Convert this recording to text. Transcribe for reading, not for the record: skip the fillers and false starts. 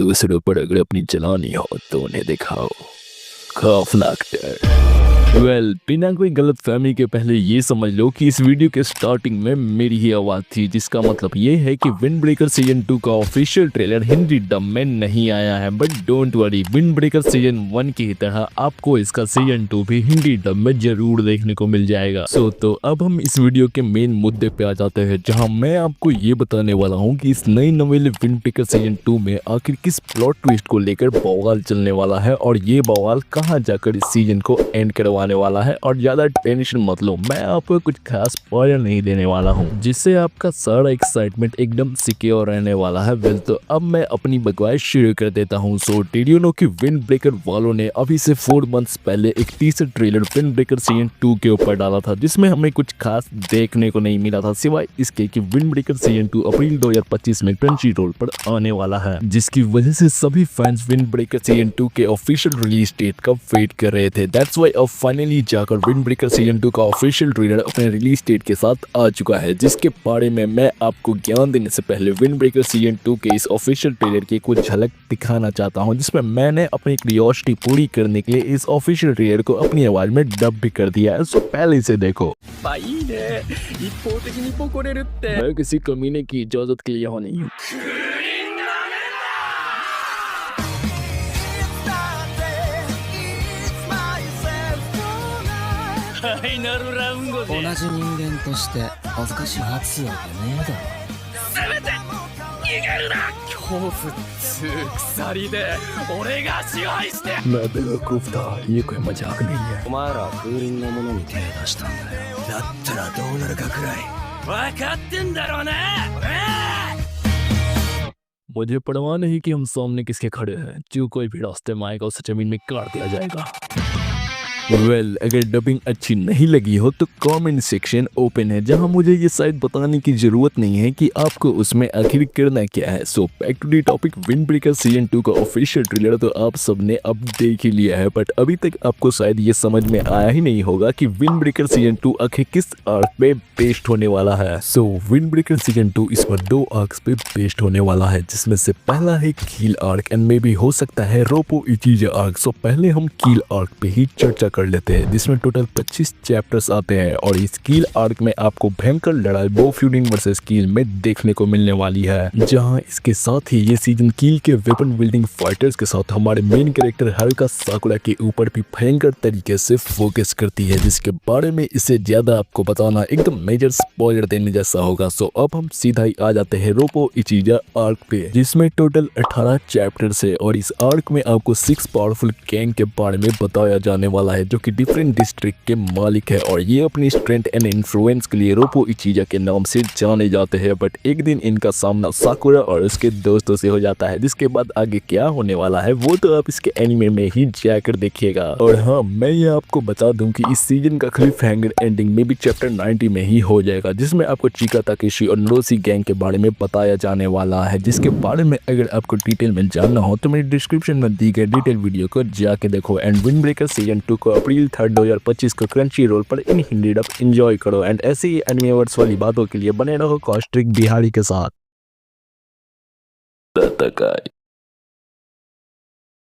दूसरों पर अगर अपनी चलानी हो तो उन्हें दिखाओ। खौफनाक डर। बिना कोई गलत फहमी के पहले ये समझ लो कि इस वीडियो के स्टार्टिंग में मेरी ही आवाज़ थी, जिसका मतलब ये है कि विंड ब्रेकर सीजन 2 का ऑफिशियल ट्रेलर हिंदी डब में नहीं आया है। But don't worry, wind breaker season 1 की तरह आपको इसका सीजन 2 भी हिंदी डब में जरूर देखने को मिल जाएगा। तो अब हम इस वीडियो के मेन मुद्दे पे आ जाते हैं, जहां मैं आपको ये बताने वाला हूँ कि इस नई नवेले विंड ब्रेकर सीजन 2 में आखिर किस प्लॉट ट्विस्ट को लेकर बवाल चलने वाला है और ये बवाल कहाँ जाकर इस सीजन को एंड करवाने वाला है। और ज्यादा टेंशन मत लो, मैं आपको कुछ खास स्पॉइलर नहीं देने वाला हूँ, जिससे आपका सारा एक्साइटमेंट एकदम सिक्योर रहने वाला है। तो अब मैं अपनी बकवास शुरू कर देता हूँ। डिड यू नो कि विंड ब्रेकर वालों ने अभी से 4 मंथ्स पहले एक teaser trailer wind breaker season 2 के ऊपर डाला था, जिसमें हमें कुछ खास देखने को नहीं मिला था, सिवाय इसके कि विंड ब्रेकर सीजन 2 अप्रैल 2025 में क्रंचीरोल पर आने वाला है, जिसकी वजह से सभी फैंस विंड ब्रेकर सीजन 2 के ऑफिशियल रिलीज डेट का वेट कर रहे थे। दैट्स व्हाई अब फाइनली जाकर विंड ब्रेकर सीजन 2 का ऑफिशियल ट्रेलर अपने रिलीज डेट के साथ आ चुका है, जिसके बारे में मैं आपको ज्ञान देने से पहले विंड ब्रेकर सीजन 2 के इस ऑफिशियल ट्रेलर की कुछ झलक दिखाना चाहता हूं, जिसमें मैंने अपनी क्यूरियोसिटी पूरी करने के लिए इस ऑफिशियल ट्रेलर को अपनी आवाज में डब भी कर दिया है। पहले से देखो। मैं किसी कमीने की इजाजत के लिए यहाँ नहीं हूँ। ファイナルラウンドで同じ人間として恥ずかしい待つわけねえだろ。せめて逃げるな。恐怖っつう鎖で俺が支配して。मैं बेवकूफ था, ये कोई मजाक नहीं है। お前ら風鈴のものに手出したんだよ。だったらどうなるかくらい分かってんだろうな。मुझे परवाह नहीं कि हम सामने किसके खड़े हैं, जो कोई भी रास्ते में आएगा उसे जमीन में काट दिया जाएगा। अगर डबिंग अच्छी नहीं लगी हो तो कमेंट सेक्शन ओपन है, जहां मुझे ये शायद बताने की जरूरत नहीं है कि आपको उसमें आखिर करना क्या है। Back to the topic, windbreaker season 2 का ऑफिशियल ट्रेलर तो आप सबने अब देख ही लिया है, बट अभी तक आपको शायद ये समझ में आया ही नहीं होगा कि विंड ब्रेकर सीजन 2 आखिर किस आर्क पे बेस्ड होने वाला है। विंड ब्रेकर सीजन 2 इस पर 2 आर्क्स पे बेस्ड होने वाला है, जिसमें से पहला है कील आर्क एंड मे भी हो सकता है रोपो इचिजा आर्क। पहले हम कील आर्क पे ही चर्चा कर लेते हैं, जिसमें टोटल 25 चैप्टर्स आते हैं और इस कील आर्क में आपको भयंकर लड़ाई बो फ्यूडिंग वर्सेस कील में देखने को मिलने वाली है, जहां इसके साथ ही ये सीजन कील के वेपन बिल्डिंग फाइटर्स के साथ हमारे मेन कैरेक्टर हारुका साकुरा के ऊपर भी भयंकर तरीके से फोकस करती है, जिसके बारे में इससे ज्यादा आपको बताना एकदम मेजर स्पॉइलर देने जैसा होगा। अब हम सीधा ही आ जाते हैं रोपो इचिजा आर्क पे, जिसमें टोटल 18 चैप्टर्स है और इस आर्क में आपको 6 पावरफुल गैंग के बारे में बताया जाने वाला है, जो कि डिफरेंट डिस्ट्रिक्ट के मालिक है और ये अपनी स्ट्रेंथ एंड इन्फ्लुएंस के लिए रोपो इचिजा के नाम से जाने जाते हैं। बट एक दिन इनका सामना साकुरा और उसके दोस्तों से हो जाता है, जिसके बाद आगे क्या होने वाला है वो तो आप इसके एनिमे में ही जाकर देखिएगा। और हाँ, मैं ये आपको बता दूं कि इस सीजन का क्लिफ हैंगर एंडिंग में भी चैप्टर 90 में ही हो जाएगा, जिसमें आपको चिका ताकेशी और नोरोशी गैंग के बारे में बताया जाने वाला है, जिसके बारे में अगर आपको डिटेल में जानना हो तो मेरी डिस्क्रिप्शन में दी गई डिटेल वीडियो को जाके देखो। एंड विंड ब्रेकर सीजन 2 को अप्रैल 3, 2025 को क्रंचीरोल पर इन हिंदी डब एंजॉय करो एंड ऐसे ही एनिमेवर्स वाली बातों के लिए बने रहो कॉस्ट्रिक बिहारी के साथ।